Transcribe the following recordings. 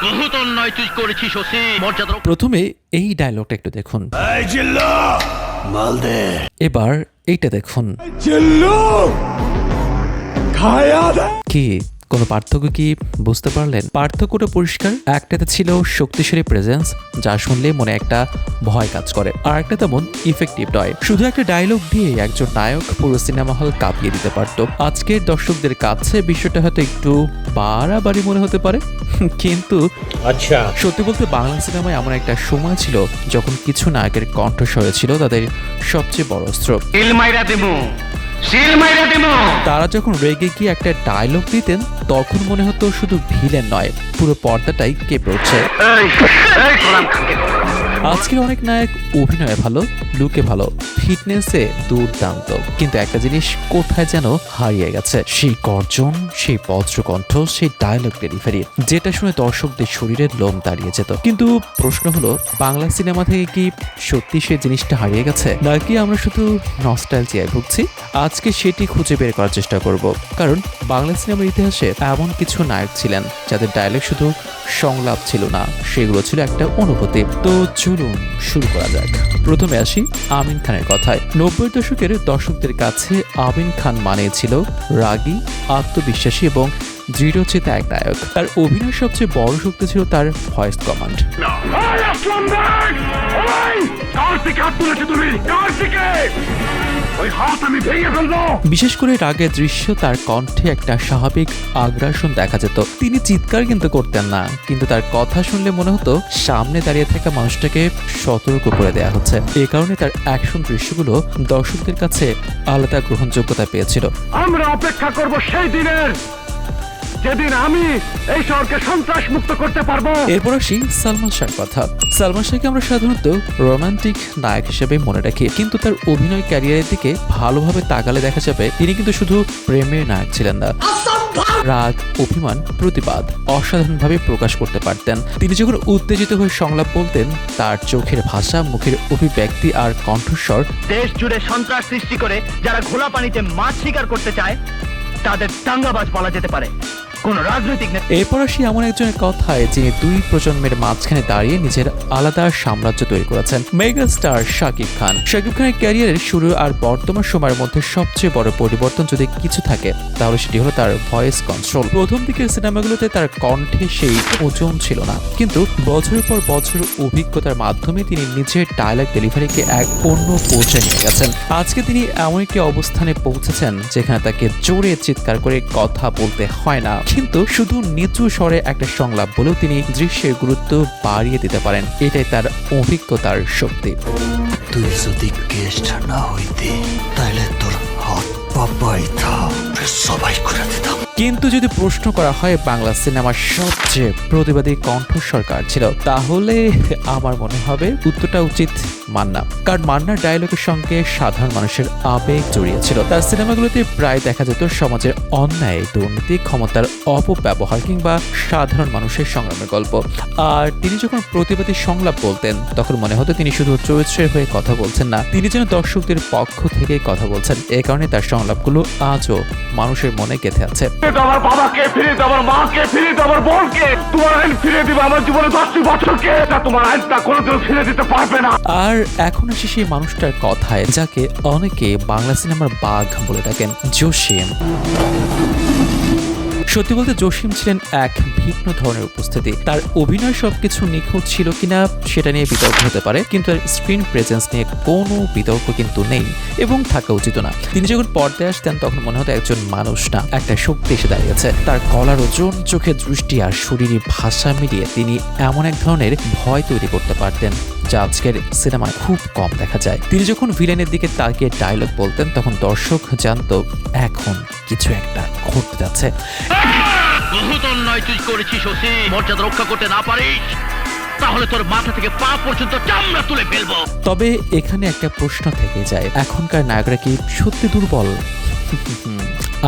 বহুত অন্যায় তুই করেছিস ওসি, মর্যাদা। প্রথমে এই ডায়লগটা একটু দেখুন, এবার এইটা দেখুন। কি কোনো পার্থক্য কি বুঝতে পারলেন? পার্থক্যটা পরিষ্কার। একটাতে ছিল শক্তিশালী প্রেজেন্স, যা শুনলে মনে একটা ভয় কাজ করে, আর একটা তেমন ইফেক্টিভ নয়। শুধু একটা ডায়লগ দিয়ে একজন নায়ক পুরো সিনেমা হল কাঁপিয়ে দিতে পারত। আজকের দর্শকদের কাছে বিষয়টা হয়তো একটু বাড়াবাড়ি মনে হতে পারে, কিন্তু আচ্ছা, সত্যি বলতে বাংলা সিনেমায় এমন একটা সময় ছিল যখন কিছু নায়কের কণ্ঠস্বরে ছিল তাদের সবচেয়ে বড় অস্ত্র। তারা যখন রেগে গিয়ে একটা ডায়লগ দিতেন তখন মনে হতো শুধু ভিলেন নয়, পুরো পর্দাটাই কেঁপে উঠছে। আজকের অনেক নায়ক অভিনয়ে ভালো, লুকে ভালো, ফিটনেসে দুর্দান্ত, কিন্তু একটা জিনিস কোথায় যেন হারিয়ে গেছে, সেই গর্জন, সেই বজ্রকণ্ঠ, সেই ডায়লগ ডেলিভারি, যেটা শুনে দর্শকদের শরীরের লোম দাঁড়িয়ে যেত। কিন্তু প্রশ্ন হলো, বাংলা সিনেমা থেকে কি সত্যি সেই জিনিসটা হারিয়ে গেছে, নাকি আমরা শুধু নস্টালজিয়ায় ভুগছি? আজকে সেটি খুঁজে বের করার চেষ্টা করব, কারণ বাংলা সিনেমার ইতিহাসে এমন কিছু নায়ক ছিলেন যাদের ডায়লগ শুধু সংলাপ ছিল না, সেগুলো ছিল একটা অনুভূতি। তো চলুন শুরু করা যাক। প্রথমে আসি আমিন খানের কথায়। 90-এর দশকের দর্শকদের কাছে আমিন খান মানে ছিল রাগী, আত্মবিশ্বাসী এবং দৃঢ়চেতা এক নায়ক। তার অভিনয়ের সবচেয়ে বড় শক্তি ছিল তার ভয়েস কমান্ড। বিশেষ করে রাগের দৃশ্য, তার কণ্ঠে একটা স্বাভাবিক আগ্রাসন দেখা যেত। তিনি চিৎকার কিন্তু করতেন না, কিন্তু তার কথা শুনলে মনে হতো সামনে দাঁড়িয়ে থাকা মানুষটাকে সতর্ক করে দেয়া হচ্ছে। এই কারণে তার অ্যাকশন দৃশ্যগুলো দর্শকদের কাছে আলাদা গ্রহণযোগ্যতা পেয়েছিল। আমরা অপেক্ষা করব সেই দিনের যেদিন আমি এই শহরকে সন্ত্রাস মুক্ত করতে পারবো। এরপর আসি সালমান শাহর কথা। সালমান শাহকে আমরা সাধারণত রোমান্টিক নায়ক হিসেবে মনে রাখি, কিন্তু তার অভিনয় ক্যারিয়ারের দিকে ভালোভাবে তাকালে দেখা যাবে তিনি কিন্তু শুধু প্রেমের নায়ক ছিলেন না। রাগ, অভিমান, প্রতিবাদ অসাধারণভাবে প্রকাশ করতে পারতেন। তিনি যখন উত্তেজিত হয়ে সংলাপ বলতেন, তার চোখের ভাষা, মুখের অভিব্যক্তি আর কণ্ঠস্বর দেশ জুড়ে সন্ত্রাস সৃষ্টি করে যারা ঘোলা পানিতে মাছ শিকার করতে চায় তাদের দাঙ্গাবাজ বলা যেতে পারে। কোন রাজনৈতিক নেতা। এরপর আসি এমন একজনের কথায় যিনি দুই প্রজন্মের মাঝখানে দাঁড়িয়ে নিজের আলাদা সাম্রাজ্য তৈরি করেছেন, মেগা স্টার শাকিব খান। শাকিব খানের ক্যারিয়ারের শুরু আর বর্তমান সময়ের মধ্যে সবচেয়ে বড় পরিবর্তন যদি কিছু থাকে তাহলে সেটি হলো তার ভয়েস কন্ট্রোল। প্রথম দিকের সিনেমাগুলোতে তার কণ্ঠে সেই ওজন ছিল না, কিন্তু বছরের পর বছর অভিজ্ঞতার মাধ্যমে তিনি নিজের ডায়লগ ডেলিভারিকে এক অন্য পর্যায়ে নিয়ে গেছেন। আজকে তিনি এমন একটি অবস্থানে পৌঁছেছেন যেখানে তাকে জোরে চিৎকার করে কথা বলতে হয় না, কিন্তু শুধু নিচু স্বরে একটা সংলাপ বলেও তিনি দৃশ্যের গুরুত্ব বাড়িয়ে দিতে পারেন। এটাই তার অভিজ্ঞতার শক্তি। তুই যদি গেস্ট না হইতে তাহলে তোর হাত পাপাইতা সবাই করে দিতাম। কিন্তু যদি প্রশ্ন করা হয় বাংলা সিনেমার সবচেয়ে প্রতিবাদী কণ্ঠস্বর কার ছিল, তাহলে আমার মনে হবে উত্তরটা উচিত মান্না। কারণ মান্নার ডায়লগের সঙ্গে সাধারণ মানুষের আবেগ জড়িয়ে ছিল। তার সিনেমাগুলোতে প্রায় দেখা যেত সমাজের অন্যায়, দুর্নীতি, ক্ষমতার অপব্যবহার কিংবা সাধারণ মানুষের সংগ্রামের গল্প। আর তিনি যখন প্রতিবাদী সংলাপ বলতেন তখন মনে হতো তিনি শুধু চরিত্রের হয়ে কথা বলছেন না, তিনি যেন দর্শকদের পক্ষ থেকে কথা বলছেন। এ কারণে তার সংলাপগুলো আজও মানুষের মনে গেঁথে আছে। আমার বাবাকে ফিরে দিও, আমার মাকে ফিরে দিও, আমার বোনকে। তোমার আইন ফিরে দিবে আমার জীবনে 10টি বছরকে। তোমার আইনটা কোনোদিন ফিরে দিতে পারবে না। আর এখন আসি সেই মানুষটার কথায় যাকে অনেকে বাংলা সিনেমার বাঘ বলে ডাকেন, জসিম। সত্যি বলতে জসিম ছিলেন এক ভিন্ন ধরনের উপস্থিতি। তার অভিনয় সবকিছু নিখুঁত ছিল কিনা সেটা নিয়ে বিতর্ক হতে পারে, কিন্তু তার স্ক্রিন প্রেজেন্স নিয়ে কোনো বিতর্ক কিন্তু নেই এবং থাকা উচিত না। তিনি যখন পর্দায় আসতেন তখন মনে হতো একজন মানুষ না, একটা শক্তি এসে দাঁড়িয়েছে। তার গলার ওজন, চোখের দৃষ্টি আর শরীরের ভাষা মিলিয়ে তিনি এমন এক ধরনের ভয় তৈরি করতে পারতেন যা আজকের সিনেমায় খুব কম দেখা যায়। তিনি যখন ভিলেনের দিকে তাকিয়ে ডায়লগ বলতেন তখন দর্শক জানতো এখন কিছু একটা ঘটতে যাচ্ছে। বহুত অন্যায় তুই করেছিস ওসি, মর্যাদা রক্ষা করতে না পারিস তাহলে তোর মাথা থেকে পা পর্যন্ত চামড়া তুলে ফেলবো। তবে এখানে একটা প্রশ্ন থেকে যায়, এখনকার নায়করা কি সত্যি দুর্বল?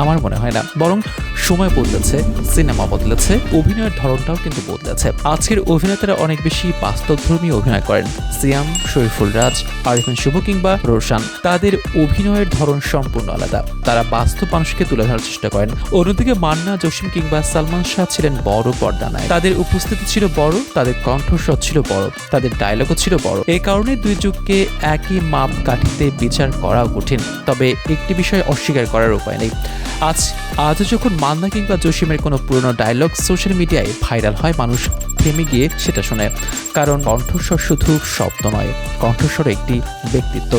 আমার মনে হয় না, বরং সময় বদলেছে, সিনেমা বদলেছে, অভিনয়ের ধরনটাও কিন্তু বদলেছে। আজকের অভিনেতারা অনেক বেশি বাস্তবধর্মী অভিনয় করেন। সিয়াম, শরীফুল রাজ, আরিফিন শুভ কিংবা রোশান, তাদের অভিনয়ের ধরন সম্পূর্ণ আলাদা। তারা বাস্তব মানুষকে তুলে ধরার চেষ্টা করেন। অন্যদিকে মান্না, জসিম কিংবা সালমান শাহ ছিলেন বড় পর্দা নায়ক। তাদের উপস্থিতি ছিল বড়, তাদের কণ্ঠস্বর ছিল বড়, তাদের ডায়লগও ছিল বড়। এই কারণে দুই যুগকে একই মাপ কাঠিতে বিচার করা কঠিন। তবে একটি বিষয় অস্বীকার করার উপায় নেই, আজও যখন মান্না কিংবা জসিমের কোনো পুরনো ডায়লগ সোশ্যাল মিডিয়ায় ভাইরাল হয়, মানুষ থেমে গিয়ে সেটা শোনে। কারণ কণ্ঠস্বর শুধু শব্দ নয়, কণ্ঠস্বর একটি ব্যক্তিত্ব,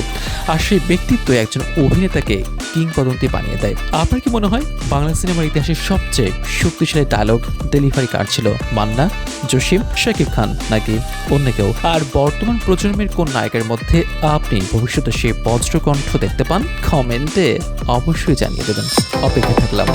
আর সেই ব্যক্তিত্ব একজন অভিনেতাকে কিংবদন্তি বানিয়ে দেয়। আপনার কি মনে হয় বাংলা সিনেমার ইতিহাসে সবচেয়ে শক্তিশালী ডায়লগ ডেলিভারি কার ছিল? মান্না, জসিম, শাকিব খান নাকি অন্য কেউ? আর বর্তমান প্রজন্মের কোন নায়কের মধ্যে আপনি ভবিষ্যতে সেই বজ্রকণ্ঠ দেখতে পান? কমেন্টে অবশ্যই জানিয়ে দেবেন। অপেক্ষা থাকলাম।